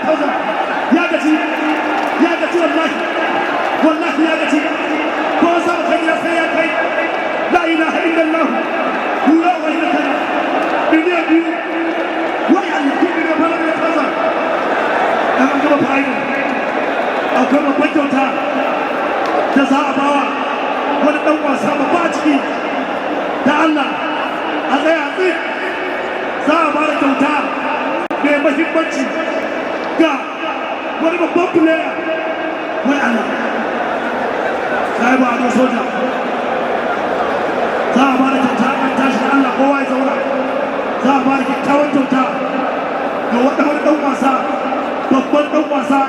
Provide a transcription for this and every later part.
kauza ya gaji wallahi ya gaji ko sa kai ya sai ya kai la ilaha illallah la wa ilaha duniya biyu wai Allah ki ga fara da kauza an gaba fa'ido akwai babban kyauta da za a bawa wani dan wasa babba a ciki da Allah a tsaya tsit za a bada kyauta mai mahimmanci ga wani babban player wai Allah sai ba a soja za a bada kyauta an tashi da Allah kowa ya zauna za a bada kyakkyawan kyauta ga wani dan wasa babban dan wasa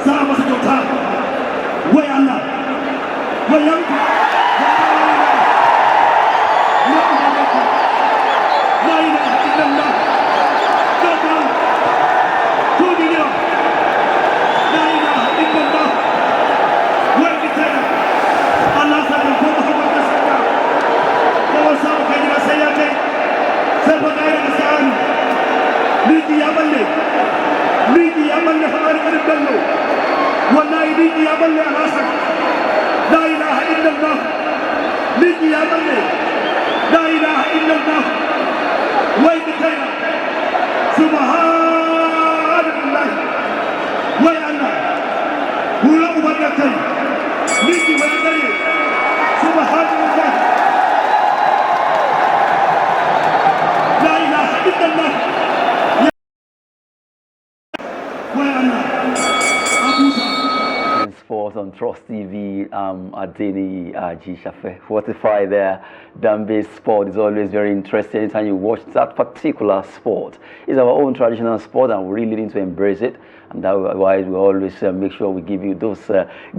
za a masa kyauta wai Allah wai yanku لا إله إلا الله لا إله إلا الله وين الله سبحانه وتعالى هو سبب كذا سيأتي سبب غير إنسان ليجي يعمل هذا البلو والله ليجي يعمل راسك لا إله إلا الله ليجي يعمل لا إله إلا الله وين كينا سبحان الله وين الله هو أبدا نيجي وين سبحان الله لا إله إلا الله وين الله Sports on Trust TV, Adeni G. Shafe. Fortify there. Dam-based sport is always very interesting. Anytime you watch that particular sport, it's our own traditional sport, and we're really need to embrace it. And that's why we always make sure we give you those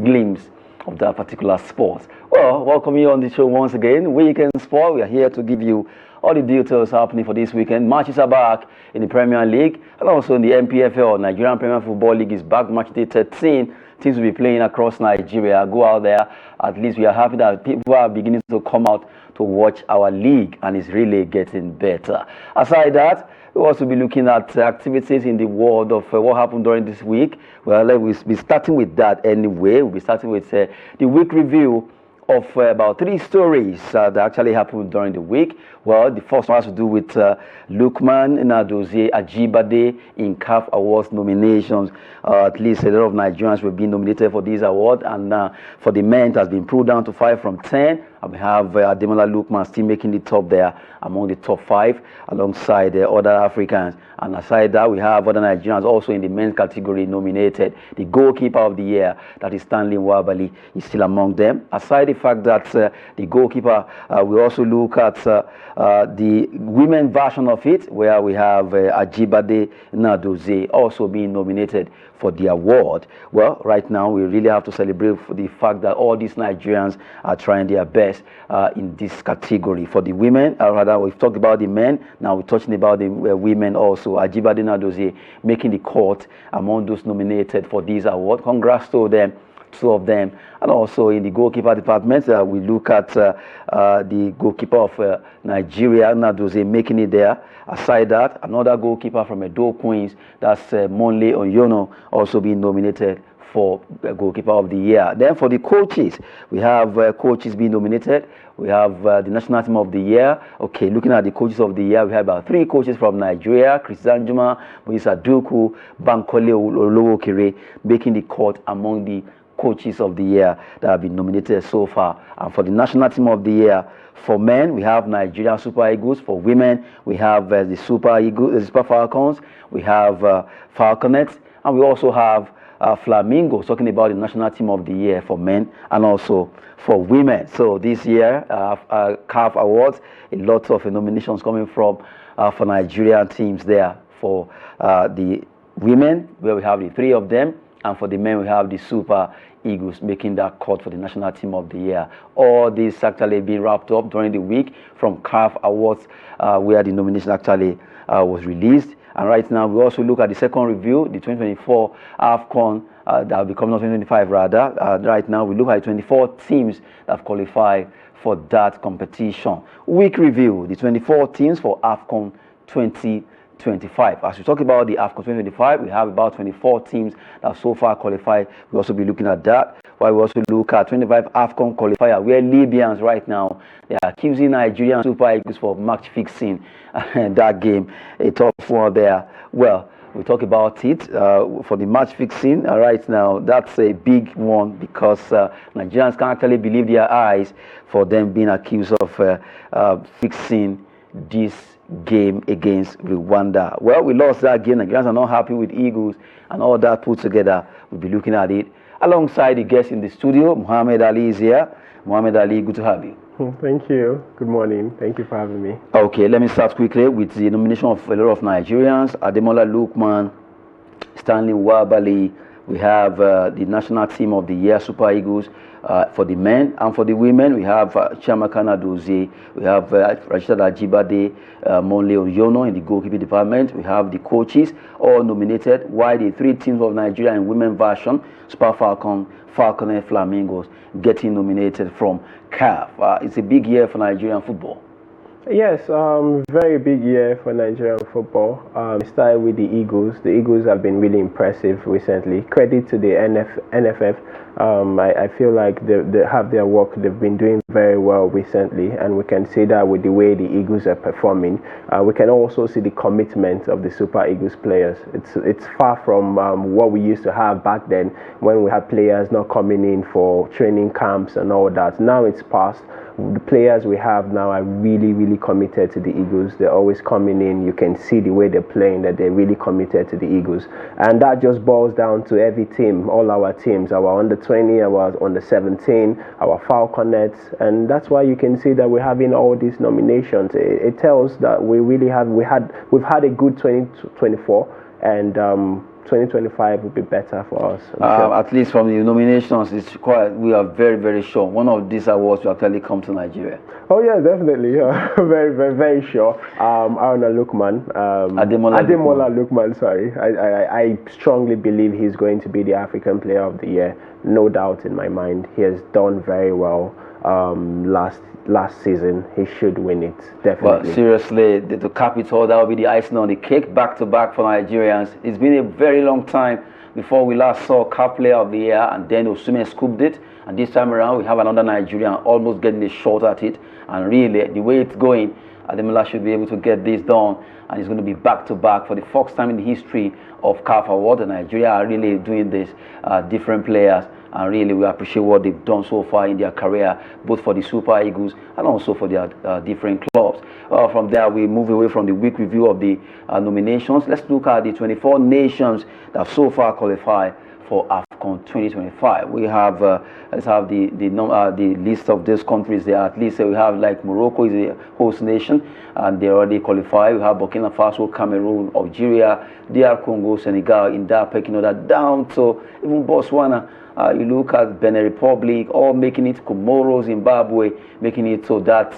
glimpses of that particular sport. Well, welcome you on the show once again. Weekend Sport. We are here to give you all the details happening for this weekend. Matches are back in the Premier League and also in the NPFL. Nigerian Premier Football League is back. Match day 13. Teams will be playing across Nigeria. Go out there. At least we are happy that people are beginning to come out to watch our league, and it's really getting better. Aside that, we'll also be looking at activities in the world of what happened during this week. Well, we'll be starting with that anyway. We'll be starting with the week review of about 3 stories that actually happened during the week. Well, the first one has to do with Lukman Nadozie Ajibade in CAF Awards nominations. At least a lot of Nigerians were being nominated for this award, and for the men it has been pulled down to 5 from 10. And we have Ademola Lukman still making the top there among the top 5 alongside other Africans. And aside that, we have other Nigerians also in the men's category nominated. The goalkeeper of the year, that is Stanley Wabali, is still among them. Aside the fact that the goalkeeper, we also look at the women version of it, where we have Ajibade Nadozie also being nominated for the award. Well, right now we really have to celebrate for the fact that all these Nigerians are trying their best in this category. For the women, rather, we've talked about the men, now we're talking about the women also. Ajibade Nadozie making the cut among those nominated for this award. Congrats to them, 2 of them. And also in the goalkeeper department, we look at the goalkeeper of Nigeria, Nadozie, making it there. Aside that, another goalkeeper from Edo Queens, that's Monle Onyono, also being nominated for goalkeeper of the year. Then for the coaches, we have coaches being nominated. We have the national team of the year. Okay, looking at the coaches of the year, we have about 3 coaches from Nigeria: Chris Zanjuma, Moisa Duku, Bankole Olowokere, making the cut among the coaches of the year that have been nominated so far. And for the national team of the year, for men, we have Nigeria Super Eagles. For women, we have the Super Eagles, the Super Falcons. We have Falconets, and we also have Flamingos, talking about the national team of the year for men and also for women. So this year, CAF Awards, a lot of nominations coming from for Nigerian teams there. For the women, where we have the 3 of them, and for the men, we have the Super Eagles making that cut for the national team of the year. All this actually being wrapped up during the week from CAF Awards, where the nomination actually was released. And right now, we also look at the second review, the 2024 AFCON, that will be coming up 2025 rather. Right now, we look at 24 teams that have qualified for that competition. Week review, the 24 teams for AFCON 2025. 2025. As we talk about the AFCON 2025, we have about 24 teams that so far qualified. We'll also be looking at that. While we also look at 25 AFCON qualifier, where Libyans right now, they are accusing Nigerian Super Eagles for match fixing that game. A tough one there. Well, we talk about it for the match fixing right now. That's a big one because Nigerians can't actually believe their eyes for them being accused of fixing this game against Rwanda. Well, we lost that game. Nigerians are not happy with Eagles and all that put together. We'll be looking at it alongside the guest in the studio. Muhammad Ali is here. Muhammad Ali, good to have you. Thank you. Good morning. Thank you for having me. Okay, let me start quickly with the nomination of a lot of Nigerians. Ademola Lookman, Stanley Wabali. We have the National Team of the Year, Super Eagles, for the men. And for the women, we have Chiamaka Nadozie. We have Rashida Ajibade, Monle Oyono in the goalkeeping department. We have the coaches, all nominated. While the three teams of Nigeria in women version, Super Falcon, Falcon and Flamingos, getting nominated from CAF. It's a big year for Nigerian football. Yes, very big year for Nigerian football. We started with the Eagles. The Eagles have been really impressive recently. Credit to the NFF. I feel like they have their work. They've been doing very well recently, and we can see that with the way the Eagles are performing. We can also see the commitment of the Super Eagles players. It's far from what we used to have back then when we had players not coming in for training camps and all that. Now it's past. The players we have now are really, really committed to the Eagles. They're always coming in. You can see the way they're playing that they're really committed to the Eagles. And that just boils down to every team, all our teams, our under 20, our under 17, our Falconets. And that's why you can see that we're having all these nominations. It tells that we've had a good 2024, and 2025 will be better for us. Sure. At least from the nominations, we are very, very sure one of these awards will actually come to Nigeria. Oh yeah, definitely. Very, very, very sure. Aruna Lookman, Ademola Lookman. Sorry, I strongly believe he's going to be the African Player of the Year. No doubt in my mind. He has done very well last season. He should win it, definitely. Well, seriously, to cap it all, that will be the icing on the cake, back to back for Nigerians. It's been a very long time before we last saw CAF Player of the Year, and then Osimhen scooped it. And this time around, we have another Nigerian almost getting a shot at it. And really, the way it's going, Ademola should be able to get this done, and it's going to be back to back for the first time in the history of CAF Award. And Nigeria are really doing this, different players. And really, we appreciate what they've done so far in their career, both for the Super Eagles and also for their different clubs. From there, we move away from the week review of the nominations. Let's look at the 24 nations that so far qualify for AFCON 2025. We have, let's have the list of those countries there. At least we have, like, Morocco is a host nation, and they already qualify. We have Burkina Faso, Cameroon, Algeria, DR Congo, Senegal in that pecking order, down to even Botswana. You look at Benin Republic, all making it, Comoros, Zimbabwe, making it so that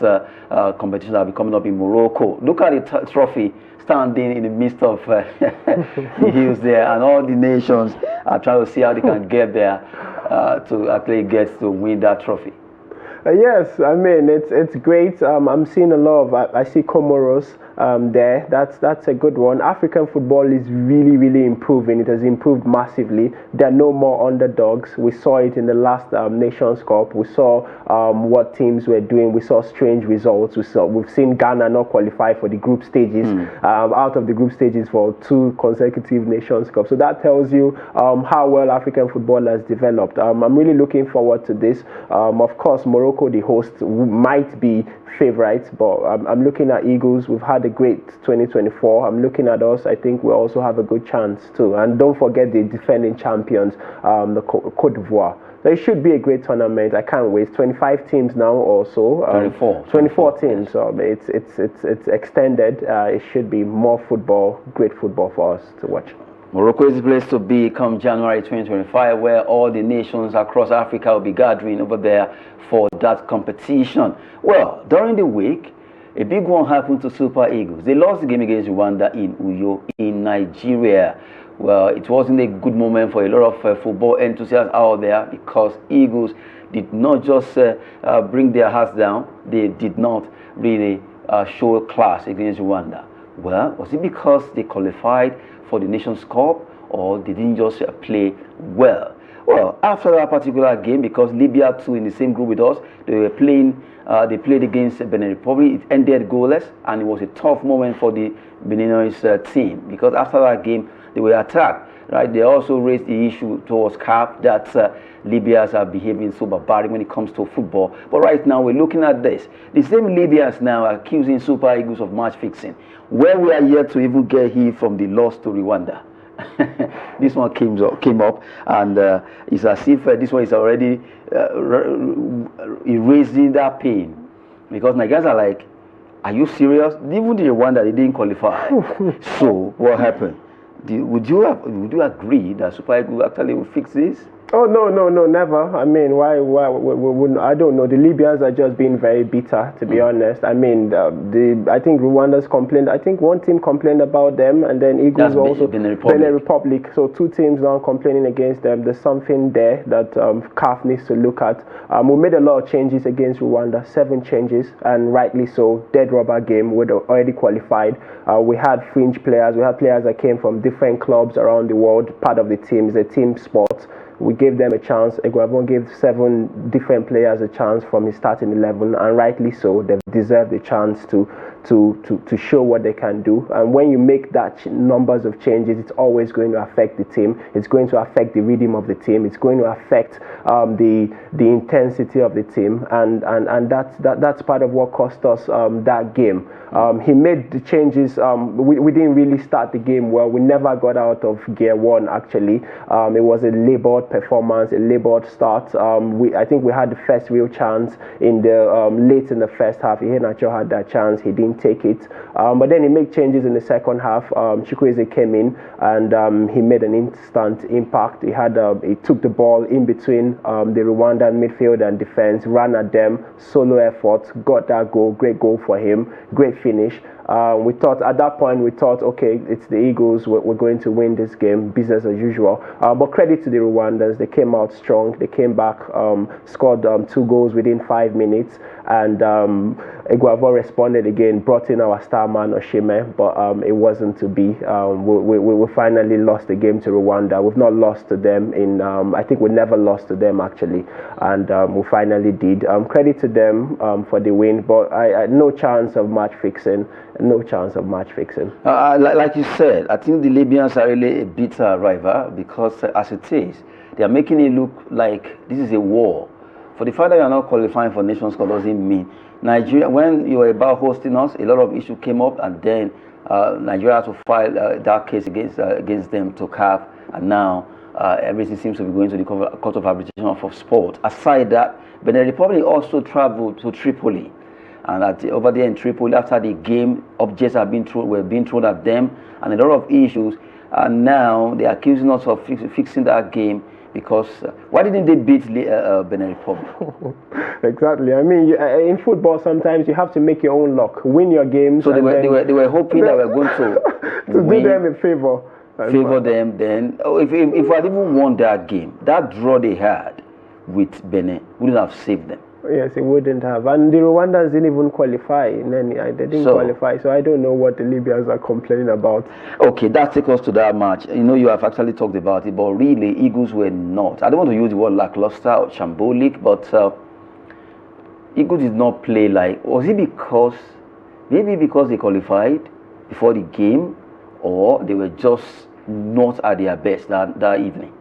competition will be coming up in Morocco. Look at the trophy standing in the midst of the hills there, and all the nations are trying to see how they can get there to actually get to win that trophy. Yes, I mean, it's great. I'm seeing a lot of, I see Comoros there. That's a good one. African football is really, really improving. It has improved massively. There are no more underdogs. We saw it in the last Nations Cup. We saw what teams were doing. We saw strange results. We've seen Ghana not qualify for the group stages, out of the group stages for 2 consecutive Nations Cups. So that tells you how well African football has developed. I'm really looking forward to this. Of course, Morocco, the host, might be favorites, but I'm looking at Eagles. We've had a great 2024. I'm looking at us. I think we also have a good chance too. And don't forget the defending champions, the Côte d'Ivoire. So it should be a great tournament. I can't wait. 25 teams now or so. 24 teams. So it's extended. It should be more football, great football for us to watch. Morocco is the place to be come January 2025, where all the nations across Africa will be gathering over there for that competition. Well, during the week, a big one happened to Super Eagles. They lost the game against Rwanda in Uyo in Nigeria. Well, it wasn't a good moment for a lot of football enthusiasts out there, because Eagles did not just bring their hearts down. They did not really show class against Rwanda. Well, was it because they qualified for the Nations Cup, or they didn't just play well? Well, after that particular game, because Libya too in the same group with us, they were playing. They played against Benin Republic. It ended goalless, and it was a tough moment for the Beninese team, because after that game they were attacked. Right? They also raised the issue towards CAF that Libyans are behaving so barbaric when it comes to football. But right now we're looking at this. The same Libyans now are accusing Super Eagles of match fixing, where we are yet to even get here from the loss to Rwanda. This one came up, and it's as if this one is already erasing that pain, because Nigerians are like, are you serious? Even the Rwanda, they didn't qualify. So what happened? Would you agree that Super Eagles actually will fix this? Oh, no, never. I mean, why I don't know. The Libyans are just being very bitter, to be honest. I mean, I think Rwanda's complained. I think one team complained about them, and then Eagles also Benin Republic. So two teams now complaining against them. There's something there that CAF needs to look at. We made a lot of changes against Rwanda, 7 changes, and rightly so. Dead rubber game. We'd already qualified. We had fringe players. We had players that came from different clubs around the world. Part of the team is a team sport. We gave them a chance. Eguavon gave 7 different players a chance from his starting 11, and rightly so. They've deserved a chance to show what they can do. And when you make that numbers of changes, it's always going to affect the team. It's going to affect the rhythm of the team. It's going to affect the intensity of the team, and that's part of what cost us that game. He made the changes. We didn't really start the game well. We never got out of gear 1, actually. It was a labored performance, a labored start. I think we had the first real chance in the late in the first half. Iheanacho had that chance. He didn't take it. But then he made changes in the second half. Chukwueze came in, and he made an instant impact. He took the ball in between the Rwandan midfield and defense, ran at them, solo effort, got that goal. Great goal for him. Great finish. We thought at that point, okay, it's the Eagles, we're going to win this game, business as usual. But credit to the Rwandans, they came out strong. They came back, scored 2 goals within 5 minutes, and Eguavon responded again, brought in our star man Oshime, but it wasn't to be. We finally lost the game to Rwanda. We've not lost to them in, I think we never lost to them actually, and we finally did. Credit to them for the win, but I had no chance of match fixing. No chance of match fixing. Like you said, I think the Libyans are really a bitter rival, because as it is, they are making it look like this is a war. For the fact that you are not qualifying for Nations Cup doesn't mean Nigeria. When you were about hosting us, a lot of issues came up, and then Nigeria had to file that case against them to CAF, and now everything seems to be going to the Court of Arbitration of Sport. Aside that, Benin Republic also traveled to Tripoli. And over there in Tripoli, after the game, objects were being thrown at them, and a lot of issues. And now they are accusing us of fixing that game, because why didn't they beat Benin Republic? Exactly. I mean, in football, sometimes you have to make your own luck, win your games. So they were hoping that we're going to do them a favor. Favor them. Then, if we had even won that game, that draw they had with Benin wouldn't have saved them. Yes, it wouldn't have. And the Rwandans didn't even qualify. They didn't qualify. So I don't know what the Libyans are complaining about. Okay, that takes us to that match. You know, you have actually talked about it, but really, Eagles were not. I don't want to use the word lackluster or shambolic, but Eagles did not play like. Was it because they qualified before the game, or they were just not at their best that evening?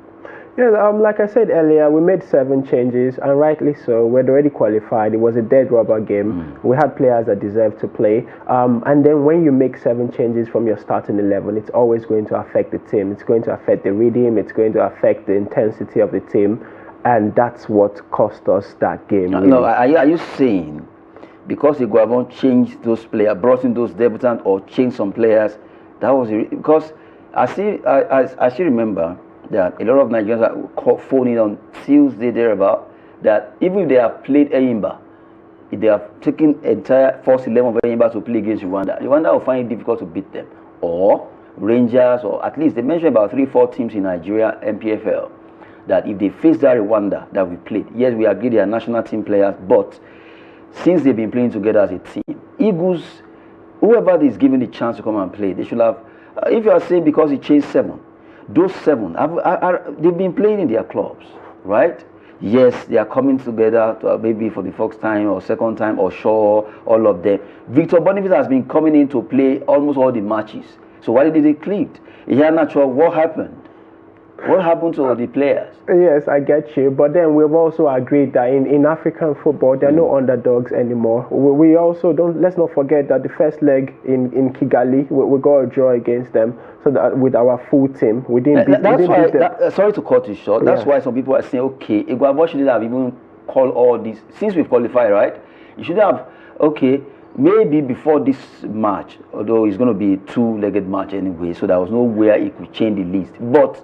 Yeah, like I said earlier, we made 7 changes, and rightly so. We'd already qualified. It was a dead rubber game. We had players that deserved to play. And then when you make 7 changes from your starting 11, it's always going to affect the team. It's going to affect the rhythm. It's going to affect the intensity of the team. And that's what cost us that game. Really. No, are you saying because Eguavon changed those players, brought in those debutants, or changed some players, that was because I still remember that a lot of Nigerians are phoning on Tuesday thereabout that even if they have played Eyimba, if they have taken entire first 11 of Eyimba to play against Rwanda will find it difficult to beat them. Or Rangers, or at least they mentioned about 3-4 teams in Nigeria, NPFL, that if they face that Rwanda that we played, yes, we agree they are national team players, but since they've been playing together as a team, Eagles, whoever is given the chance to come and play, they should have. If you are saying because he changed 7, those 7 they've been playing in their clubs, right? Yes, they are coming together to, maybe for the first time or second time, or sure, all of them. Victor Boniface has been coming in to play almost all the matches. So why did they click? Yeah, natural. What happened? What happened to the players? Yes, I get you. But then we've also agreed that in African football, there are no underdogs anymore. We also let's not forget that the first leg in Kigali, we got a draw against them. So that with our full team, we didn't beat them. Sorry to cut you short. That's why some people are saying, okay, Iguabo shouldn't have even called all this. Since we've qualified, right? You should have, okay, maybe before this match, although it's going to be a 2-legged match anyway, so there was nowhere it could change the list. But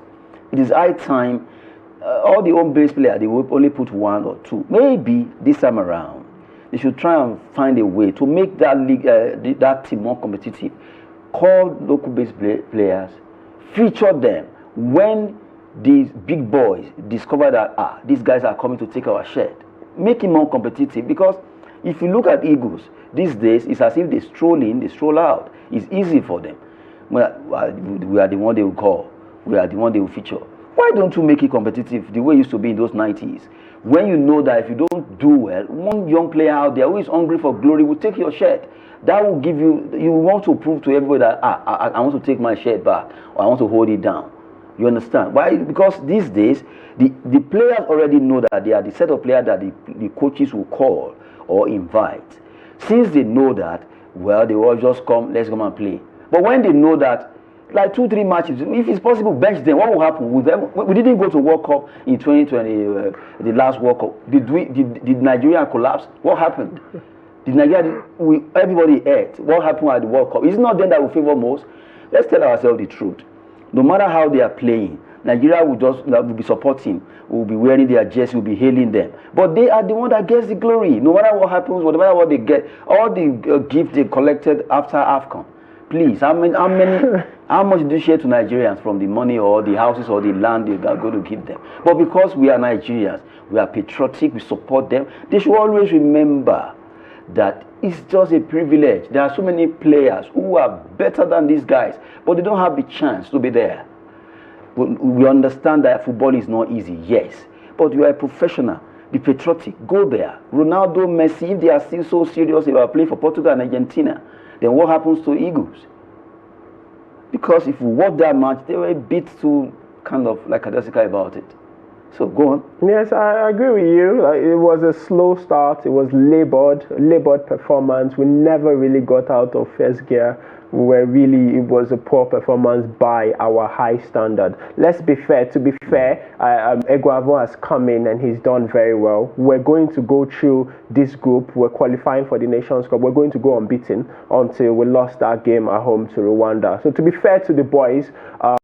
it is high time. All the home-based players, they will only put 1 or 2. Maybe this time around, they should try and find a way to make that league, that team more competitive. Call local-based players, feature them. When these big boys discover that these guys are coming to take our shirt, make it more competitive. Because if you look at Eagles these days, it's as if they stroll in, they stroll out. It's easy for them. We are the one they will call. We are the one they will feature. Why don't you make it competitive the way it used to be in those 90s? When you know that if you don't do well, one young player out there who is hungry for glory will take your shirt. That will give you want to prove to everybody that I want to take my shirt back, or I want to hold it down. You understand? Why? Because these days, the players already know that they are the set of players that the coaches will call or invite. Since they know that, well, they will just come, let's come and play. But when they know that, like 2-3 matches, if it's possible, bench them. What will happen with them? We didn't go to World Cup in 2020, the last World Cup. Did Nigeria collapse? What happened? Did Nigeria? Everybody ate. What happened at the World Cup? Is it not them that will favor most? Let's tell ourselves the truth. No matter how they are playing, Nigeria will be supporting, will be wearing their jersey, will be hailing them. But they are the one that gets the glory. No matter what happens, no matter what they get, all the gifts they collected after WAFCON. Please, how much do you share to Nigerians from the money or the houses or the land they are going to give them? But because we are Nigerians, we are patriotic, we support them, they should always remember that it's just a privilege. There are so many players who are better than these guys, but they don't have the chance to be there. We understand that football is not easy, yes, but you are a professional. Be patriotic. Go there. Ronaldo, Messi, if they are still so serious about playing for Portugal and Argentina, then what happens to Eagles? Because if we watch that match, they were a bit too kind of like lackadaisical about it. So go on. Yes, I agree with you. It was a slow start. It was labored performance. We never really got out of first gear. It was a poor performance by our high standard. Let's be fair. To be fair, Iguavo has come in and he's done very well. We're going to go through this group. We're qualifying for the Nations Cup. We're going to go unbeaten until we lost our game at home to Rwanda. So to be fair to the boys, I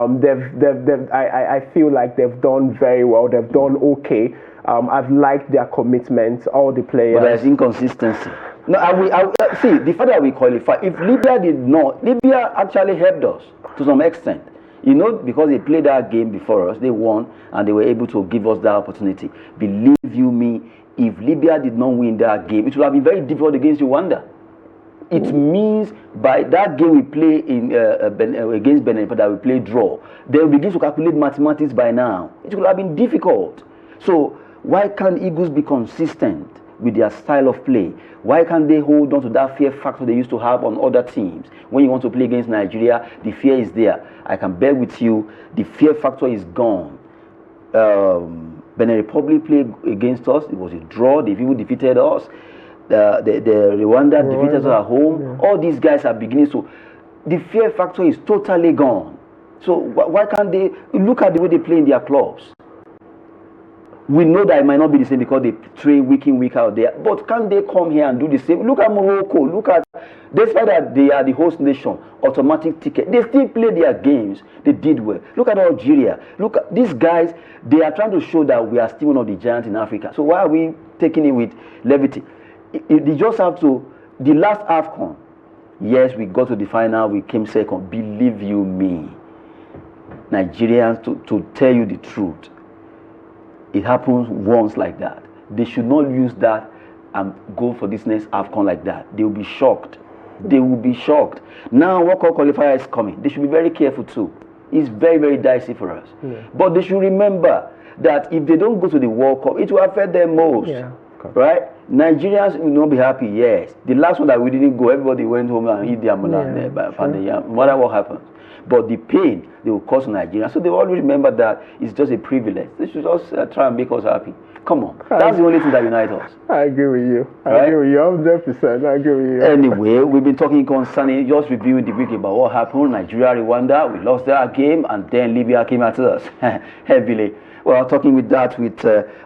feel like they've done very well. They've done okay. I've liked their commitment, all the players. But there's inconsistency. No, see, the fact that we qualify, if Libya did not, Libya actually helped us to some extent. You know, because they played that game before us, they won, and they were able to give us that opportunity. Believe you me, if Libya did not win that game, it would have been very difficult against Rwanda. It means by that game we play in against Benin, that we play draw, they will begin to calculate mathematics by now. It would have been difficult. So why can't Eagles be consistent with their style of play? Why can't they hold on to that fear factor they used to have on other teams? When you want to play against Nigeria, the fear is there. I can bear with you, the fear factor is gone. Benin Republic played against us, it was a draw, they even defeated us. The Rwanda defeated us at home. Yeah. All these guys are beginning to, the fear factor is totally gone. So why can't they look at the way they play in their clubs? We know that it might not be the same because they train week in, week out there. But can't they come here and do the same? Look at Morocco. Look at, despite that they are the host nation, automatic ticket. They still play their games. They did well. Look at Algeria. Look at these guys. They are trying to show that we are still one of the giants in Africa. So why are we taking it with levity? They just have to, the last WAFCON, yes, we got to the final, we came second. Believe you me, Nigerians, to tell you the truth, it happens once like that. They should not use that and go for this next WAFCON like that. They will be shocked. They will be shocked. Now, World Cup qualifier is coming. They should be very careful too. It's very, very dicey for us. But they should remember that if they don't go to the World Cup, it will affect them most. Right? Nigerians will not be happy, yes. The last one that we didn't go, everybody went home and eat their mullah there by no matter what happens. But the pain they will cause Nigerians, so they always remember that it's just a privilege. They should just try and make us happy. Come on, that's the only thing that unites us. I agree with you. I agree with you 100%. I agree with you. Anyway, we've been talking concerning, just reviewing the week about what happened. Nigeria, Rwanda, we lost that game, and then Libya came at us heavily. Well, talking with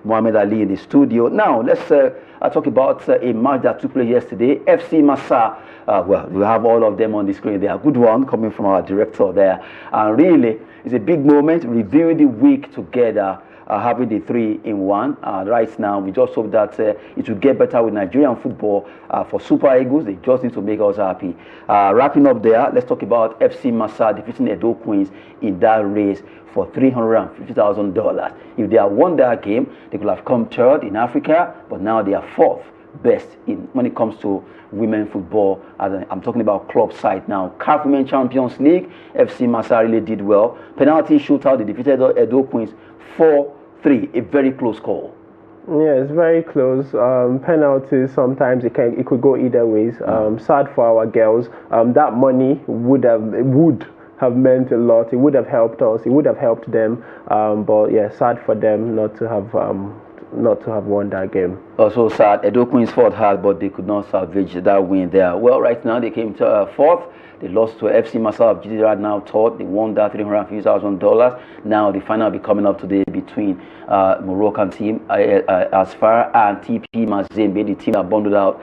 Muhammad Ali in the studio. Now, let's talk about a match that took place yesterday. FC Massa, well, we have all of them on the screen. They are a good one coming from our director there. And really, it's a big moment, reviewing the week together, having the 3-in-1. Right now, we just hope that it will get better with Nigerian football for Super Eagles. They just need to make us happy. Wrapping up there, let's talk about FC Massa defeating Edo Queens in that race for $350,000. If they had won that game, they could have come third in Africa, but now they are fourth best when it comes to women football. I'm talking about club side now. CAF Women Champions League, FC Massa really did well. Penalty shootout, they defeated Edo Queens 4-3, a very close call. Yeah, it's very close. Penalties, sometimes it could go either ways. Sad for our girls. That money would have meant a lot. It would have helped us. It would have helped them. But yeah, sad for them not to have won that game. Also sad. Edo Queens fought hard, but they could not salvage that win there. Well, right now they came to fourth. They lost to FC Massa of GD right now third. They won that $350,000. Now the final will be coming up today between Moroccan team Asfar and TP Mazembe, the team that bundled out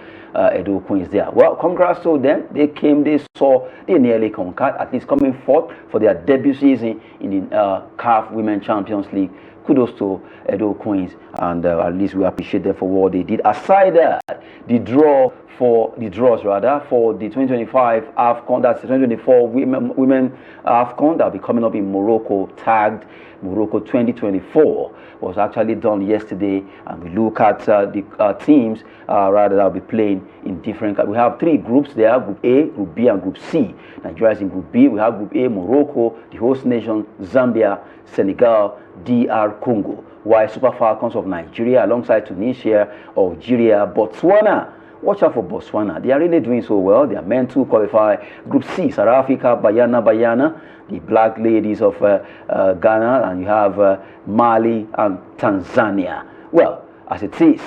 Edo Queens there. Well, congrats to them. They came, they saw, they nearly conquered, at least coming fourth for their debut season in the CAF Women Champions League. Kudos to Edo Queens, and at least we appreciate them for what they did. Aside that, the draws for the 2025 AFCON, that's the 2024 women AFCON that will be coming up in Morocco, tagged Morocco 2024, was actually done yesterday, and we look at the teams that will be playing in different. We have three groups there: Group A, Group B, and Group C. Nigeria is in Group B. We have Group A: Morocco, the host nation, Zambia, Senegal, DR Congo. While Super Falcons of Nigeria, alongside Tunisia, Algeria, Botswana. Watch out for Botswana. They are really doing so well. They are meant to qualify. Group C, South Africa, Bayana, the Black Ladies of Ghana, and you have Mali and Tanzania. Well, as it is,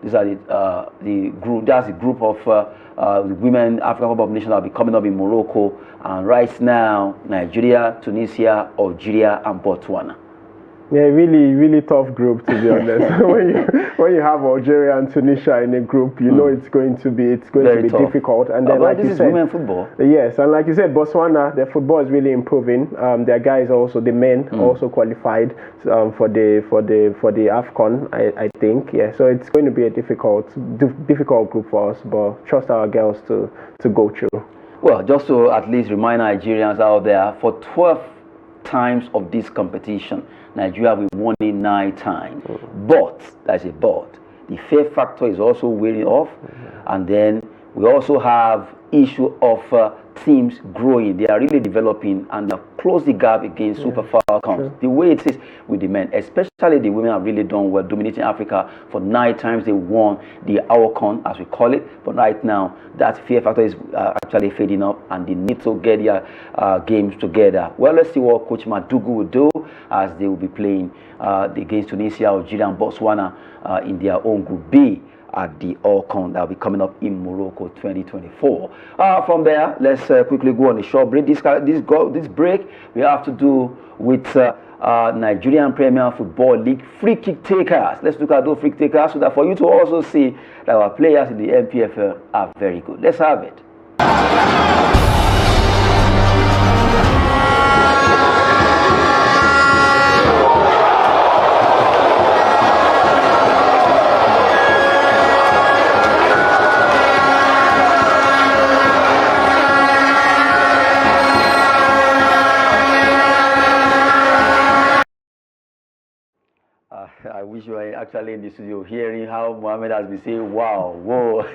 these are the group. That's the group of the women African Cup of Nations that will be coming up in Morocco. And right now, Nigeria, Tunisia, Algeria, and Botswana. Yeah, really tough group, to be honest. when you have Algeria and Tunisia in a group, you know it's going to be difficult. And then, like this you is said, women football. Yes, and like you said, Botswana, their football is really improving. Their guys also, the men also qualified for the AFCON, I think. Yeah, so it's going to be a difficult group for us, but trust our girls to go through. Well, just to at least remind Nigerians out there, for 12 times of this competition, Nigeria will won it 9 times. But, that's a but, the fear factor is also wearing off. And then we also have issue of teams growing. They are really developing and they have closed the gap against Super Falcons. The way it is with the men, especially the women, have really done well, dominating Africa. For 9 times they won the WAFCON, as we call it. But right now, that fear factor is actually fading up, and they need to get their games together. Well, let's see what Coach Madugu will do as they will be playing against Tunisia, Algeria, and Botswana in their own Group B at the WAFCON that will be coming up in Morocco 2024. From there, let's quickly go on a short break. This break we have to do with Nigerian Premier Football League free kick takers. Let's look at those free kick takers so that for you to also see that our players in the NPFL are very good. Let's have it. I wish you were actually in the studio hearing how Mohammed has been saying, wow, whoa.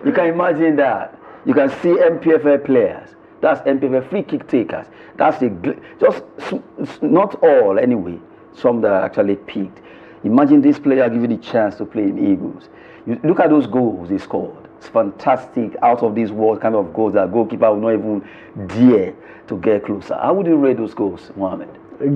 You can imagine that. You can see NPFL players. That's NPFL free kick takers. That's not all anyway. Some that are actually picked. Imagine this player given the chance to play in Eagles. You look at those goals they scored. It's fantastic, out of this world kind of goals that goalkeeper will not even dare to get closer. How would you rate those goals, Mohammed?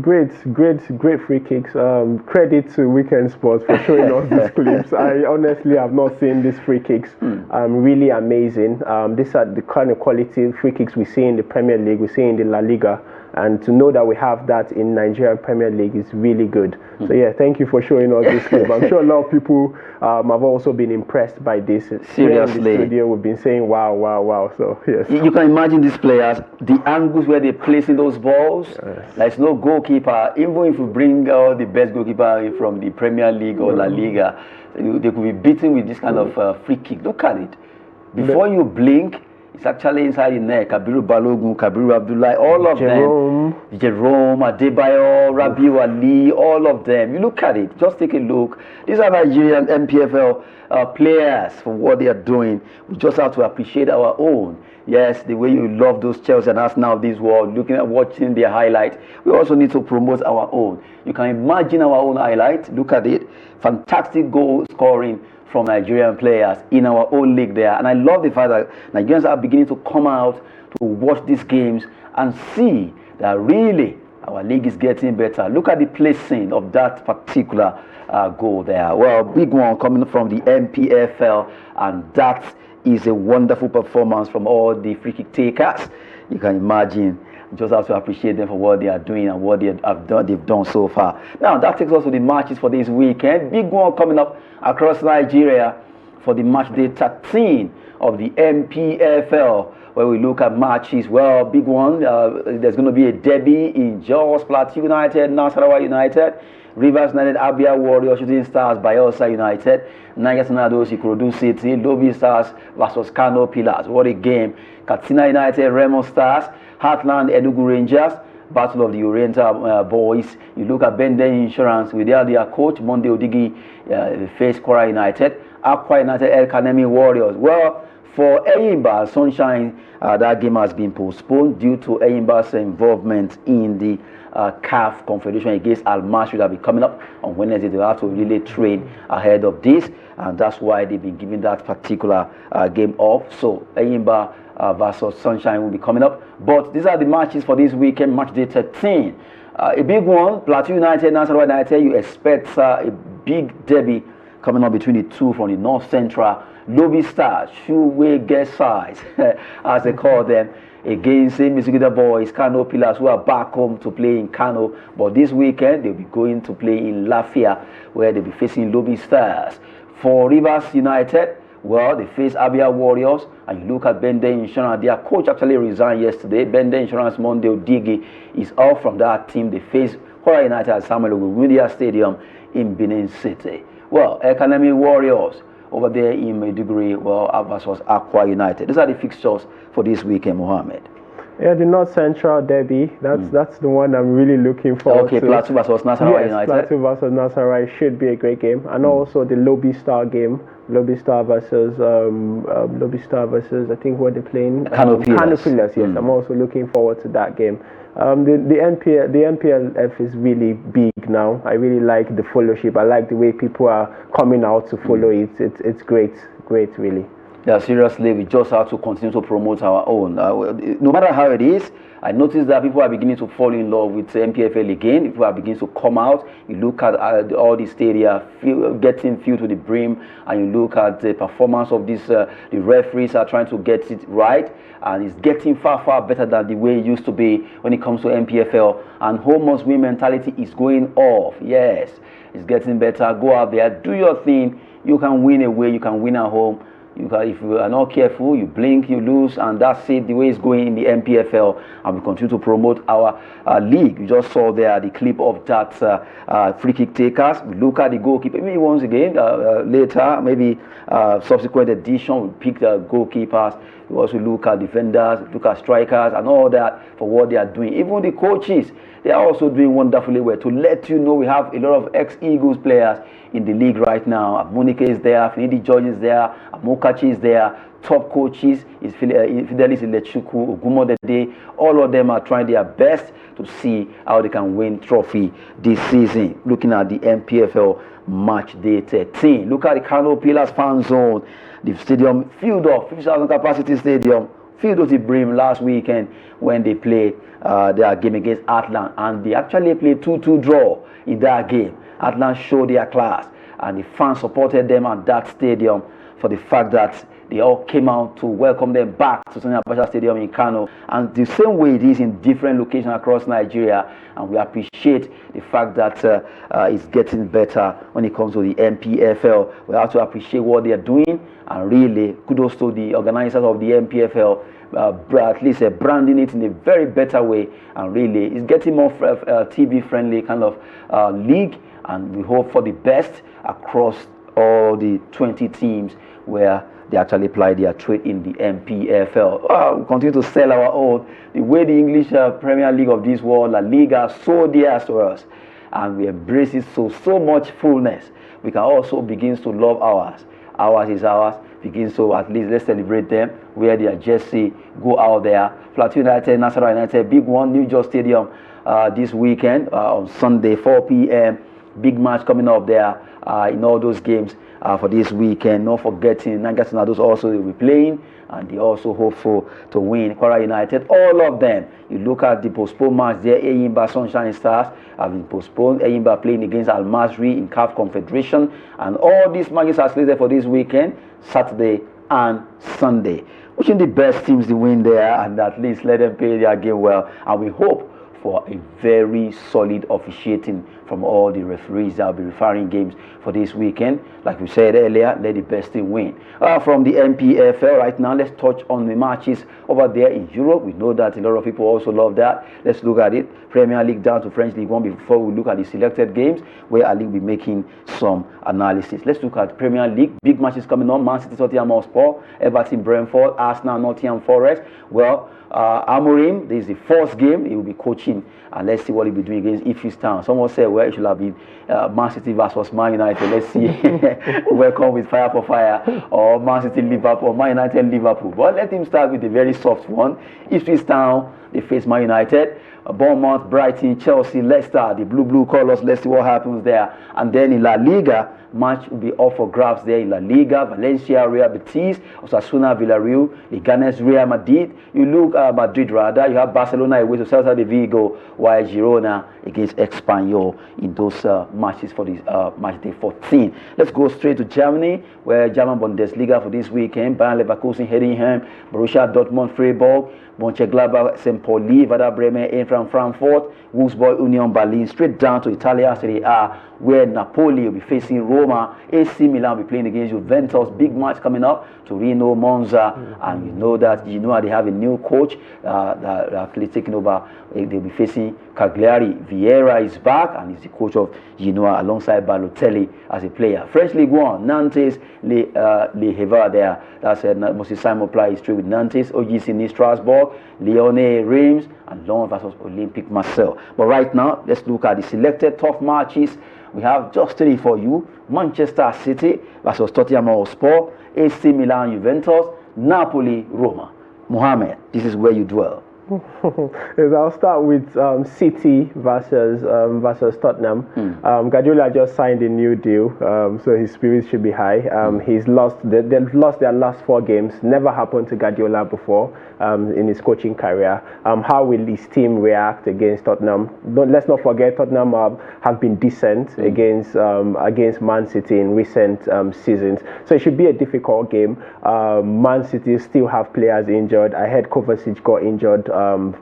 Great free kicks. Credit to Weekend Sports for showing us these clips. I honestly have not seen these free kicks. Really amazing. These are the kind of quality free kicks we see in the Premier League, we see in the La Liga, and to know that we have that in Nigerian Premier League is really good. So yeah, thank you for showing us this clip. I'm sure a lot of people have also been impressed by this. Seriously, here in the studio, we've been saying wow, wow, wow. So yes, you can imagine these players, the angles where they're placing those balls. Yes. There's no goalkeeper. Even if you bring out the best goalkeeper from the Premier League or La Liga, they could be beaten with this kind of free kick. Look at it. Before you blink, it's actually inside the net. Kabiru Balogun, Kabiru Abdullahi, all of them. Jerome, Adebayo, Rabiu Ali, all of them. You look at it, just take a look. These are Nigerian NPFL players for what they are doing. We just have to appreciate our own. Yes, the way you love those Chelsea and Arsenal of this world, looking at watching their highlights, we also need to promote our own. You can imagine our own highlights. Look at it. Fantastic goal scoring from Nigerian players in our own league there. And I love the fact that Nigerians are beginning to come out to watch these games and see that really our league is getting better. Look at the placing of that particular goal there. Well, big one coming from the NPFL, and that is a wonderful performance from all the free kick takers. You can imagine. Just have to appreciate them for what they are doing and what they've done so far. Now that takes us to the matches for this weekend. Big one coming up across Nigeria for the match day 13 of the NPFL, where we look at matches. Well, big one. There's going to be a derby in Jos, Plateau United, Nasarawa United, Rivers United, Abia Warriors, Shooting Stars, Bayelsa United, Niger Tornadoes, Ikorodu City, Lobby Stars versus Kano Pillars. What a game. Katsina United, Remo Stars, Heartland, Enugu Rangers, Battle of the Oriental Boys. You look at Benden Insurance with their coach, Monday Odigi, face Kwara United, Akwa United, El Kanemi Warriors. Well, for Eyimba Sunshine, that game has been postponed due to Eyimba's involvement in the CAF Confederation against Al-Masri that will be coming up on Wednesday. They have to really train ahead of this, and that's why they've been giving that particular game off. So Eyimba versus Sunshine will be coming up. But these are the matches for this weekend, match day 13. A big one, Plateau United, Nasarawa United. You expect a big derby coming up between the two from the North Central. Lobby Stars, Shuwe Guest Size, as they call them, against Misigida Boys, Kano Pillars, who are back home to play in Kano. But this weekend, they'll be going to play in Lafia, where they'll be facing Lobby Stars. For Rivers United, well, they face Abia Warriors, and you look at Benden Insurance. Their coach actually resigned yesterday. Benden Insurance Monday Odigi is off from that team. They face Kwara United at Samuel Ogunwudia Stadium in Benin City. Well, Economy Warriors over there in Maiduguri, well, versus Akwa United. These are the fixtures for this weekend, Mohammed. Yeah, the North Central derby, that's the one I'm really looking forward to. Okay, Plateau versus Nasarawa United. Plateau versus Nasarawa should be a great game. And also the Lobby Star game, Lobby Star versus I think what they're playing. Kano Pillars, yes. I'm also looking forward to that game. The NPLF is really big now. I really like the followership. I like the way people are coming out to follow it. It's great, really. Yeah, seriously, we just have to continue to promote our own. No matter how it is, I noticed that people are beginning to fall in love with NPFL again. People are beginning to come out. You look at all the stadia getting filled to the brim, and you look at the performance of this. The referees are trying to get it right, and it's getting far better than the way it used to be when it comes to NPFL. And home must win mentality is going off. Yes, it's getting better. Go out there, do your thing. You can win away. You can win at home. If you are not careful, you blink, you lose, and that's it, the way it's going in the NPFL. And we continue to promote our league. You just saw there the clip of that free kick takers. We look at the goalkeeper. Maybe once again, later, maybe subsequent edition, we pick the goalkeepers. We also look at defenders, look at strikers, and all that for what they are doing. Even the coaches, they are also doing wonderfully well. To let you know, we have a lot of ex-Eagles players in the league right now. Monica is there, Finidi George is there, Amoka Mokachi is there, top coaches, is Fidelis Ilechuku, Ogumodede. All of them are trying their best to see how they can win trophy this season. Looking at the NPFL match day 13. Look at the Kano Pillars fan zone. The stadium filled up, 50,000 capacity stadium, filled to the brim last weekend when they played their game against Atlant, and they actually played 2-2 draw in that game. Atlant showed their class, and the fans supported them at that stadium for the fact that they all came out to welcome them back to Sani Abacha Stadium in Kano, and the same way it is in different locations across Nigeria. And we appreciate the fact that it's getting better when it comes to the NPFL. We have to appreciate what they are doing, and really kudos to the organizers of the NPFL, at least branding it in a very better way, and really it's getting more TV friendly kind of league, and we hope for the best across all the 20 teams where they actually apply their trade in the NPFL. We continue to sell our own. The way the English Premier League of this world, La Liga, so dear to us, and we embrace it so much fullness. We can also begin to love ours. Ours is ours. Begins to at least let's celebrate them. Wear their jersey, go out there. Plateau United, Nasarawa United, big one, New York Stadium this weekend on Sunday, 4 p.m. Big match coming up there in all those games for this weekend. Not forgetting Niger Tornadoes also will be playing, and they also hopeful to win. Kwara United, all of them. You look at the postponed match there. Eyimba Sunshine Stars have been postponed. Eyimba playing against Al Masry in CAF Confederation, and all these matches are slated for this weekend, Saturday and Sunday. Wishing the best teams to win there, and at least let them play their game well. And we hope for a very solid officiating from all the referees that will be referring games for this weekend. Like we said earlier, let the best team win. From the NPFL right now, let's touch on the matches over there in Europe. We know that a lot of people also love that. Let's look at it. Premier League down to French League 1 before we look at the selected games, where Ali will be making some analysis. Let's look at Premier League. Big matches coming on. Man City, Tottenham Hotspur, Everton, Brentford, Arsenal, Nottingham Forest. Well, Amorim, this is the first game he will be coaching, and let's see what he'll be doing against Ipswich Town. Someone said, well, it should have been Man City versus Man United. Let's see. Welcome with fire for fire, or Man City Liverpool, or Man United Liverpool. But let him start with a very soft one. Ipswich Town, they face Man United. Bournemouth, Brighton, Chelsea, Leicester, the blue colors. Let's see what happens there. And then in La Liga, match will be up for grabs there in La Liga. Valencia, Real Betis, Osasuna, Villarreal, Leganes, Real Madrid. You look at Madrid rather. You have Barcelona away to Celta de Vigo, while Girona against Espanyol in those matches for this match day 14. Let's go straight to Germany, where German Bundesliga for this weekend. Bayern Leverkusen, Heidenheim, Borussia Dortmund, Freiburg, Mönchengladbach, St. Pauli, Werder Bremen, Eintracht Frankfurt, Wolfsburg, Union Berlin, straight down to Italia Serie A, where Napoli will be facing Roma. AC Milan will be playing against Juventus. Big match coming up. Torino, Monza, and you know that they have a new coach that actually taking over. They'll be facing Cagliari. Vieira is back, and he's the coach of Genoa alongside Balotelli as a player. French League 1, Nantes, Le Havre there. That's Moses Simon Pla is through with Nantes. OGC Nice, Strasbourg, Lyonnais, Reims, and Lyon versus Olympique Marseille. But right now, let's look at the selected tough matches. We have just 3 for you. Manchester City versus Tottenham Hotspur, AC Milan, Juventus, Napoli, Roma. Mohammed, this is where you dwell. I'll start with City versus Tottenham. Guardiola just signed a new deal, so his spirits should be high. They've lost their last 4 games. Never happened to Guardiola before in his coaching career. How will his team react against Tottenham? Let's not forget Tottenham have been decent against Man City in recent seasons, so it should be a difficult game. Man City still have players injured. I heard Kovacic got injured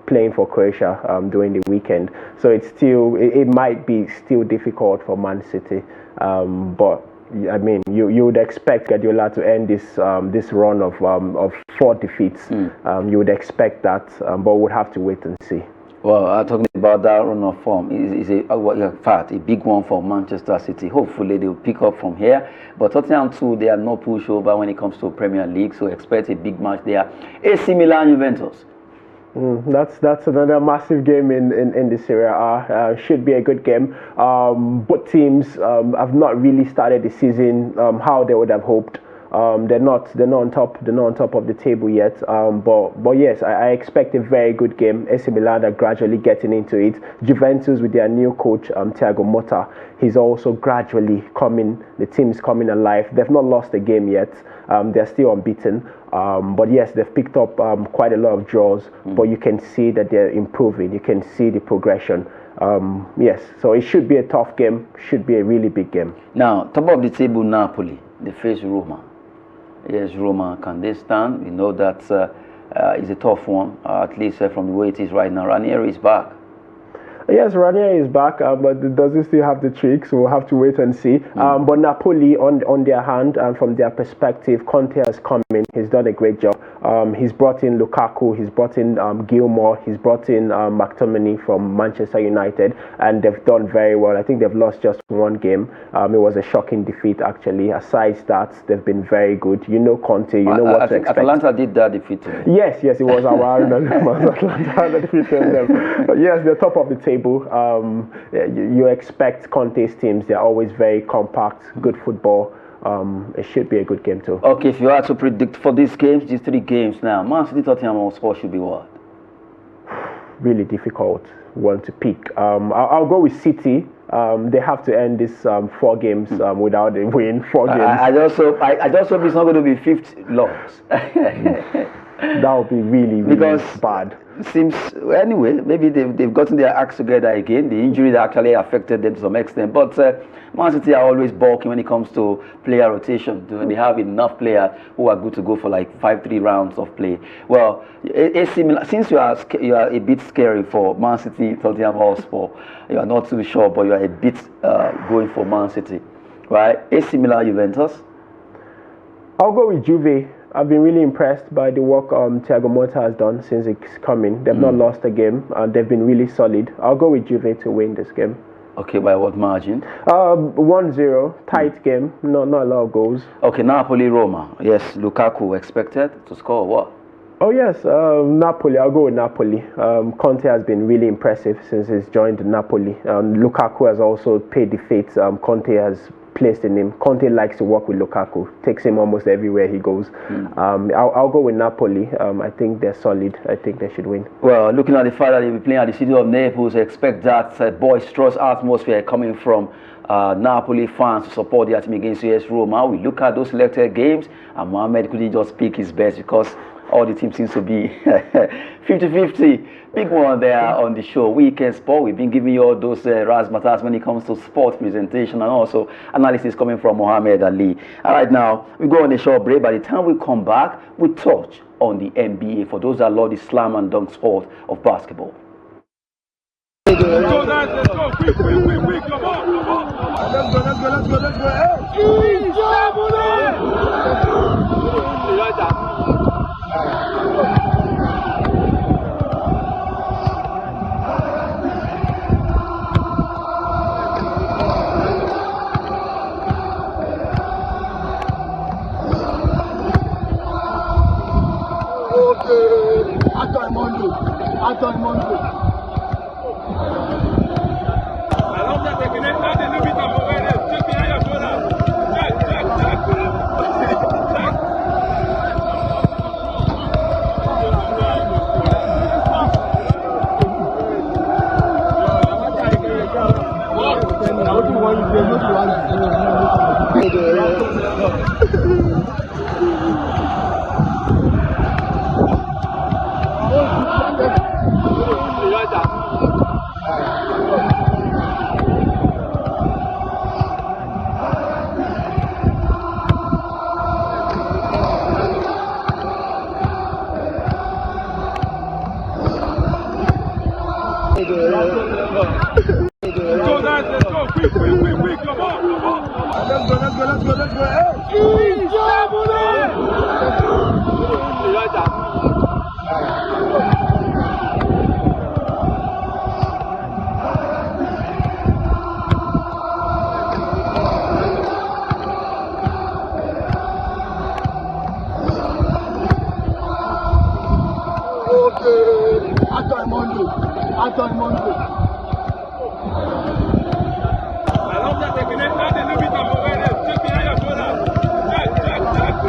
playing for Croatia during the weekend, so it might be still difficult for Man City, but I mean, you would expect Guardiola to end this run of 4 defeats. You would expect that, but we'll have to wait and see. Well, talking about that run of form is in fact a big one for Manchester City. Hopefully they'll pick up from here. But Tottenham too, they are no pushover when it comes to Premier League, so expect a big match there. AC Milan, Juventus. That's another massive game in the Serie A. Should be a good game. Both teams have not really started the season how they would have hoped. They're not on top. They're not on top of the table yet. But yes, I expect a very good game. AC Milan are gradually getting into it. Juventus with their new coach, Thiago Motta, he's also gradually coming. The team's coming alive. They've not lost a game yet. They're still unbeaten. But yes, they've picked up quite a lot of draws. But you can see that they're improving. You can see the progression. Yes, so it should be a tough game. Should be a really big game. Now, top of the table, Napoli. They face Roma. Yes, Roma, can they stand? We know that it's a tough one, at least from the way it is right now. Ranieri is back. Yes, Ranieri is back, but does he still have the tricks? We'll have to wait and see. But Napoli, on their hand, from their perspective, Conte has come in. He's done a great job. He's brought in Lukaku. He's brought in Gilmour. He's brought in McTominay from Manchester United, and they've done very well. I think they've lost just one game. It was a shocking defeat, actually. Aside that, they've been very good. You know Conte. You know what to expect. Atalanta did that defeat. Yes, it was our Atalanta that defeated them. But yes, they're top of the table. You expect Conte's teams. They're always very compact, good football. It should be a good game too. Okay, if you had to predict for these 3 games now, Man City, Tottenham Hotspur should be what? Really difficult one to pick. I'll go with City. They have to end this 4 games without a win. 4 games. I just hope it's not going to be 5th loss. That would be really bad. Seems anyway, maybe they've gotten their acts together again. The injury that actually affected them to some extent, but Man City are always bulking when it comes to player rotation. They have enough players who are good to go for like 5-3 rounds of play. Well, since you are a bit scary for Man City, Tottenham Hotspur, you are not too sure, but you are a bit going for Man City, right? AC Milan, Juventus. I'll go with Juve. I've been really impressed by the work Thiago Motta has done since it's coming. They've not lost a game, and they've been really solid. I'll go with Juve to win this game. Okay, by what margin? 1-0, tight game, not a lot of goals. Okay, Napoli-Roma. Yes, Lukaku expected to score what? Oh yes, Napoli. I'll go with Napoli. Conte has been really impressive since he's joined Napoli. Lukaku has also paid the fate Conte has placed in him. Conte likes to work with Lukaku, takes him almost everywhere he goes. I'll go with Napoli. I think they're solid. I think they should win. Well, looking at the fact that they'll be playing at the city of Naples, I expect that boisterous atmosphere coming from Napoli fans to support their team against US Roma. We look at those selected games, and Mohamed couldn't just pick his best because all the teams seems to be 50-50. Big one there on the show, Weekend Sport. We've been giving you all those razzmatazz when it comes to sports presentation and also analysis coming from Mohamed Ali. All right, now we go on a short break. By the time we come back, we touch on the NBA for those that love the slam and dunk sport of basketball. Let's go, guys. Let's go. Quick. Come on. Let's go.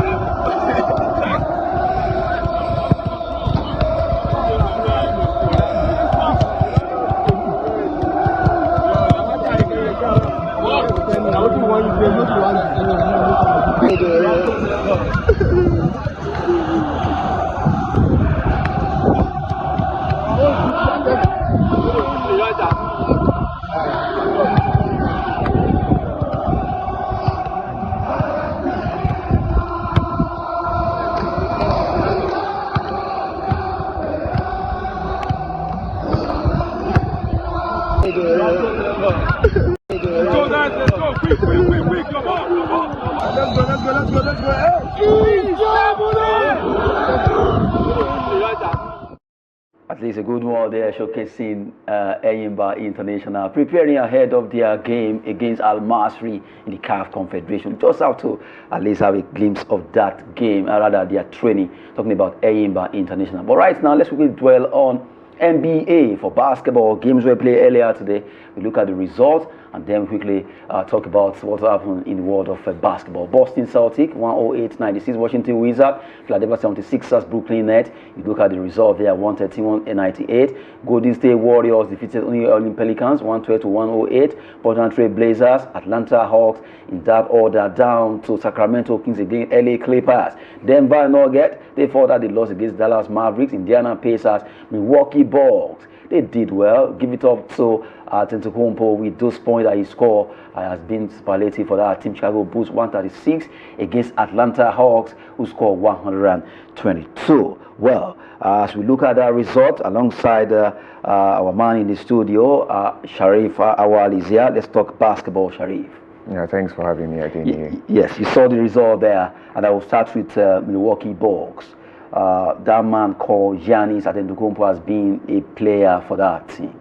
Go, guys, let's go. Quick, come on. Let's go. At least a good one there showcasing Enyimba International preparing ahead of their game against Al Masry in the CAF Confederation. Just have to at least have a glimpse of that game, rather their training, talking about Enyimba International. But right now, let's quickly dwell on NBA for basketball. Games were played earlier today. We look at the results and then quickly talk about what happened in the world of basketball. Boston Celtic 108-96, Washington Wizards, Philadelphia 76ers, Brooklyn Nets. You look at the result there, 131-98. Golden State Warriors defeated New Orleans Pelicans 112-108. Portland Trail Blazers, Atlanta Hawks in that order, down to Sacramento Kings against LA Clippers. Denver Nuggets, they fought that they lost against Dallas Mavericks. Indiana Pacers, Milwaukee Bucks. They did well. Give it up to Antetokounmpo with those points that he scored. Has been superlative for that team. Chicago Bulls 136 against Atlanta Hawks, who scored 122. Well, as we look at that result, alongside our man in the studio, Sharif Awal is here. Let's talk basketball, Sharif. Yeah, thanks for having me again. Yes, you saw the result there, and I will start with Milwaukee Bucks. That man called Giannis Antetokounmpo has been a player for that team.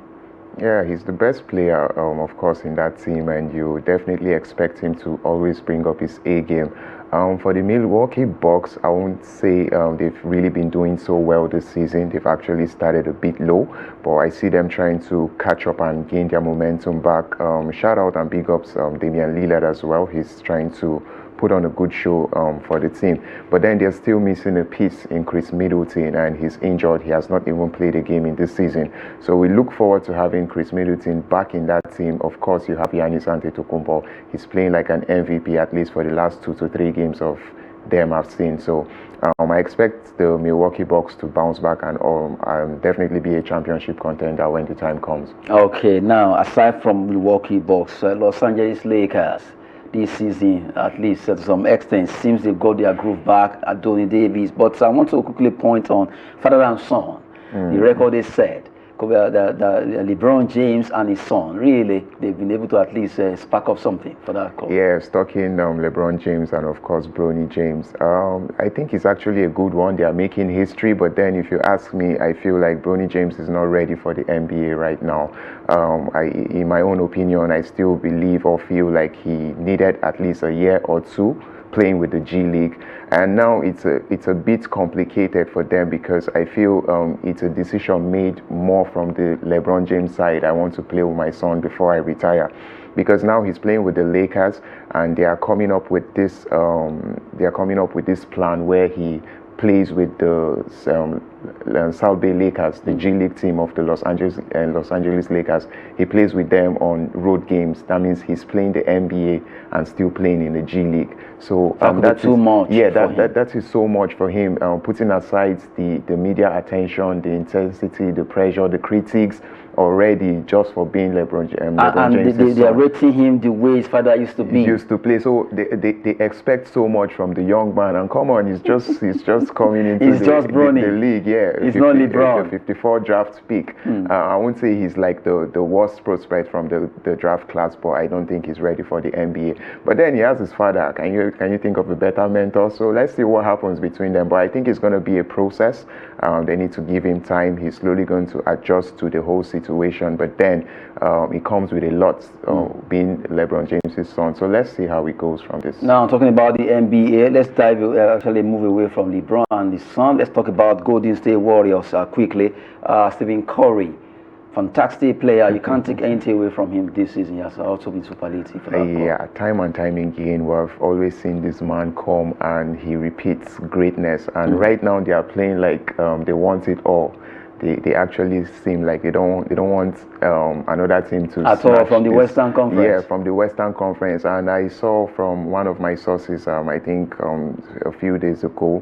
Yeah, he's the best player, of course, in that team, and you definitely expect him to always bring up his A game. For the Milwaukee Bucks, I won't say they've really been doing so well this season. They've actually started a bit low, but I see them trying to catch up and gain their momentum back. Shout out and big ups Damian Lillard as well. He's trying to put on a good show for the team, but then they're still missing a piece in Chris Middleton, and he's injured. He has not even played a game in this season, so we look forward to having Chris Middleton back in that team. Of course, you have Giannis Antetokounmpo. He's playing like an MVP, at least for the last 2 to 3 games of them I've seen. So I expect the Milwaukee Bucks to bounce back and definitely be a championship contender when the time comes. Okay, now aside from Milwaukee Bucks, Los Angeles Lakers this season, at least to some extent, seems they've got their groove back at Anthony Davis. But I want to quickly point on father and son. The record they set, the LeBron James and his son, really, they've been able to at least spark up something for that call. Yeah, talking LeBron James and of course Bronny James. I think it's actually a good one. They are making history, but then if you ask me, I feel like Bronny James is not ready for the NBA right now. In my own opinion, I still believe or feel like he needed at least a year or 2 playing with the G League, and now it's a bit complicated for them because I feel it's a decision made more from the LeBron James side. I want to play with my son before I retire, because now he's playing with the Lakers and they are coming up with this plan where he plays with the South Bay Lakers, the G League team of the Los Angeles Lakers. He plays with them on road games. That means he's playing the NBA and still playing in the G League. So that's too much. Yeah, that is so much for him. Putting aside the media attention, the intensity, the pressure, the critics already just for being LeBron James. And they are rating him the way his father used to be. He used to play. So they expect so much from the young man. And come on, he's just coming into the league. Yeah, he's not LeBron. The 54 draft pick. I won't say he's like the worst prospect from the draft class, but I don't think he's ready for the NBA. But then he has his father. Can you think of a better mentor? So let's see what happens between them. But I think it's going to be a process. They need to give him time. He's slowly going to adjust to the whole situation. But then it comes with a lot being LeBron James' son. So let's see how it goes from this. Now, talking about the NBA, let's actually move away from LeBron and his son. Let's talk about Golden State Warriors quickly. Stephen Curry, fantastic player. You can't take anything away from him this season. He has also been superlative for that. Yeah, time and time again, we've always seen this man come and he repeats greatness. And right now they are playing like they want it all. They actually seem like they don't want another team to at all from the Western Conference. Yeah, from the Western Conference. And I saw from one of my sources, I think a few days ago,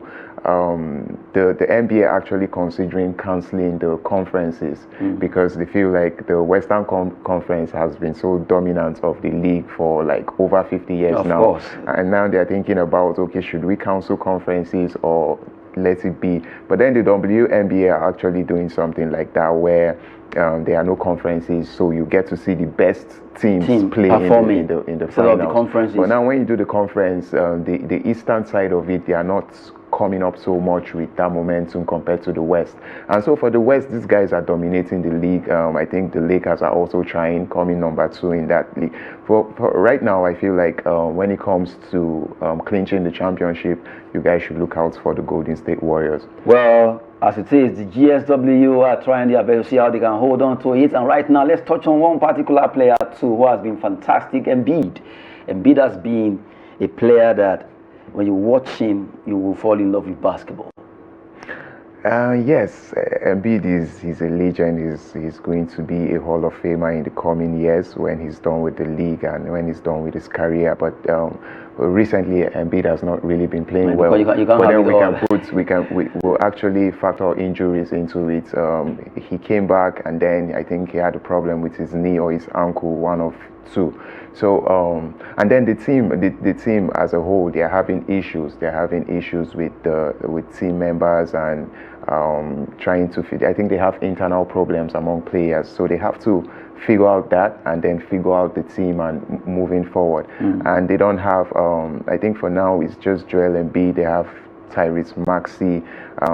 the NBA actually considering cancelling the conferences because they feel like the Western Conference has been so dominant of the league for like over 50 years now. Of course. And now they're thinking about, okay, should we cancel conferences or let it be. But then the WNBA are actually doing something like that where there are no conferences, so you get to see the best teams play in the finals. The conferences. But now when you do the conference, the eastern side of it, they are not coming up so much with that momentum compared to the West. And so for the West, these guys are dominating the league. I think the Lakers are also trying, coming number 2 in that league. For right now, I feel like when it comes to clinching the championship, you guys should look out for the Golden State Warriors. Well, as it is, the GSW are trying their best to see how they can hold on to it. And right now, let's touch on one particular player too who has been fantastic, Embiid. Embiid has been a player that when you watch him, you will fall in love with basketball. Yes, Embiid he's a legend. He's going to be a Hall of Famer in the coming years when he's done with the league and when he's done with his career. But recently, Embiid has not really been playing well. But then we'll actually factor injuries into it. He came back and then I think he had a problem with his knee or his ankle, one of two. So and then the team as a whole, they are having issues. They're having issues with team members and trying to fit. I think they have internal problems among players. So they have to figure out that and then figure out the team and moving forward. And they don't have. I think for now it's just Joel Embiid. They have Tyrese Maxey.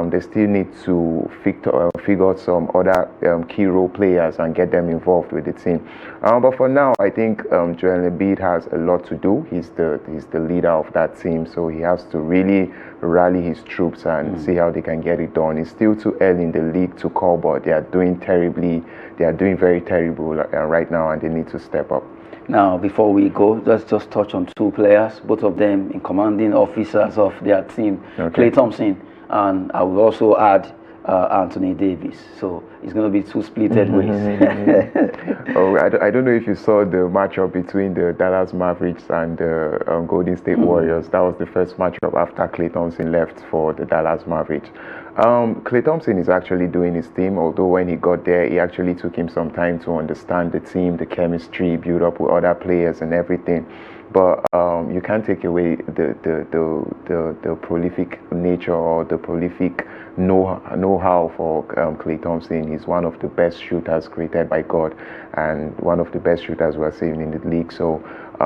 They still need to figure out some other key role players and get them involved with the team. But for now, I think Joel Embiid has a lot to do. He's the leader of that team, so he has to really rally his troops and see how they can get it done. It's still too early in the league to call, but they are doing terribly. They are doing very terrible right now, and they need to step up. Now, before we go, let's just touch on 2 players, both of them in commanding officers of their team, okay. Klay Thompson, and I will also add Anthony Davis. So it's going to be 2 splitted ways. Oh, I don't know if you saw the matchup between the Dallas Mavericks and the Golden State Warriors. That was the first matchup after Klay Thompson left for the Dallas Mavericks. Klay Thompson is actually doing his team, although when he got there, it actually took him some time to understand the team, the chemistry, build up with other players and everything. But you can't take away the prolific nature or the prolific know-how for Klay Thompson. He's one of the best shooters created by God and one of the best shooters we're seeing in the league. So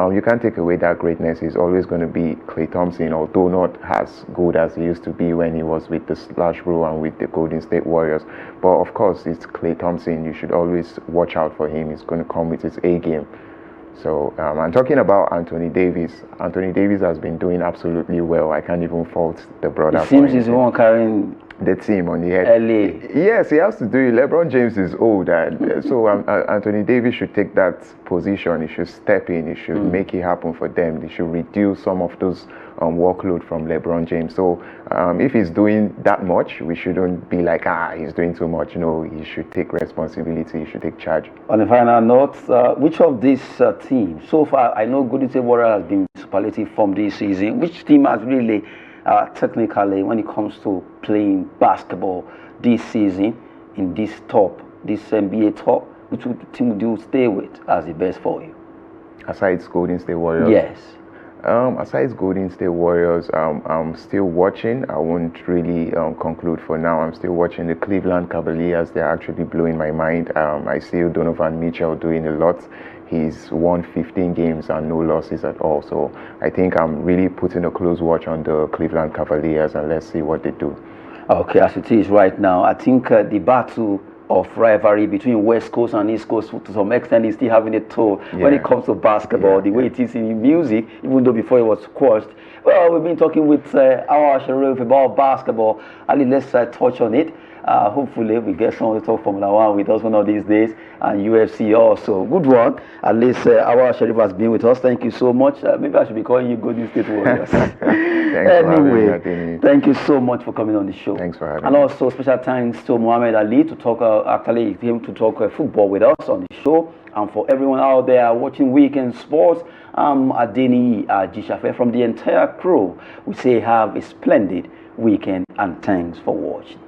you can't take away that greatness. He's always going to be Klay Thompson, although not as good as he used to be when he was with the Splash Bro and with the Golden State Warriors. But of course, it's Klay Thompson. You should always watch out for him. He's going to come with his A game. So I'm talking about Anthony Davis. Anthony Davis has been doing absolutely well. I can't even fault the brother. It seems he's the one carrying the team on the head. LA. Yes, he has to do it. LeBron James is old, and so Anthony Davis should take that position. He should step in. He should make it happen for them. They should reduce some of those workload from LeBron James. So if he's doing that much, we shouldn't be like, he's doing too much. No, he should take responsibility. He should take charge. On a final note, which of these teams, so far, I know Golden State Warriors has been superlative from this season. Which team has really, technically, when it comes to playing basketball this season, in this NBA top, which team would you stay with as the best for you? Aside Golden State Warriors? Yes. Aside Golden State Warriors, I'm still watching. I won't really conclude for now. I'm still watching the Cleveland Cavaliers. They're actually blowing my mind. I see Donovan Mitchell doing a lot. He's won 15 games and no losses at all. So I think I'm really putting a close watch on the Cleveland Cavaliers, and let's see what they do. Okay, as it is right now, I think the battle of rivalry between West Coast and East Coast to some extent is still having a toll when it comes to basketball, the way it is in music, even though before it was squashed. Well, we've been talking with our Sharif about basketball. Ali, let's touch on it. Hopefully we get someone to talk Formula 1 with us one of these days, and UFC also. Good one. At least our Sharif has been with us. Thank you so much. Maybe I should be calling you Golden State Warriors. Anyway, thank you so much for coming on the show. Thanks for having me. And also special thanks to Muhammad Ali to talk, actually came to talk football with us on the show. And for everyone out there watching Weekend Sports, I'm Adeni Jishafe from the entire crew. We say have a splendid weekend and thanks for watching.